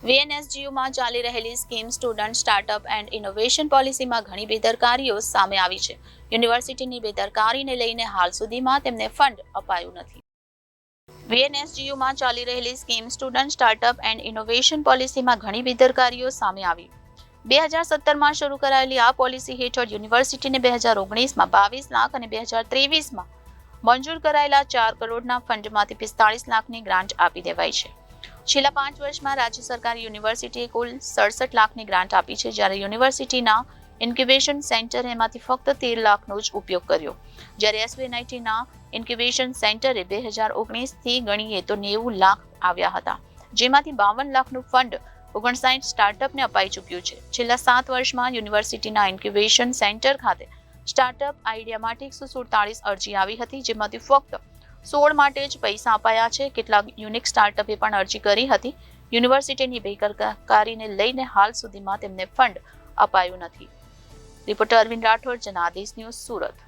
VNSGUમાં ચાલી રહેલી scheme student startup and innovation પોલિસીમાં ઘણી બેદરકારીઓ સામે આવી છે. યુનિવર્સિટીની બેદરકારીને લઈને હાલ સુધીમાં તેમને ફંડ અપાયું નથી. VNSGUમાં ચાલી રહેલી scheme student startup and innovation પોલિસીમાં ઘણી બેદરકારીઓ સામે આવી. 2017માં શરૂ કરાયેલી આ પોલિસી હેઠળ યુનિવર્સિટીને 2019માં 22 લાખ અને 2023માં મંજૂર કરાયેલા 4 કરોડના ફંડમાંથી 45 લાખની ગ્રાન્ટ આપી દેવાઈ છે. છેલ્લા 5 વર્ષમાં રાજ્ય સરકારે યુનિવર્સિટીએ કુલ 67 લાખની ગ્રાન્ટ આપી છે, જ્યારે યુનિવર્સિટીના ઇન્ક્યુબેશન સેન્ટરે એમાંથી ફક્ત 13 લાખનો જ ઉપયોગ કર્યો, જ્યારે SVNITના ઇન્ક્યુબેશન સેન્ટરે 2019થી ગણીએ તો 90 લાખ આવ્યા હતા, જેમાંથી 52 લાખનું ફંડ 59 સ્ટાર્ટઅપને અપાઈ ચૂક્યું છે. છેલ્લા 7 વર્ષમાં યુનિવર્સિટીના ઇન્ક્યુબેશન સેન્ટર ખાતે સ્ટાર્ટઅપ આઈડિયા માટે 147 અરજી આવી હતી, જેમાંથી ફક્ત 16 માટે જ પૈસા અપાયા છે. કેટલાક યુનિક સ્ટાર્ટઅપે પણ અરજી કરી હતી. યુનિવર્સિટીની બેદરકારીને લઈને હાલ સુધીમાં તેમને ફંડ અપાયું નથી. Reporter Arvind Rathod, Janadesh news, Surat.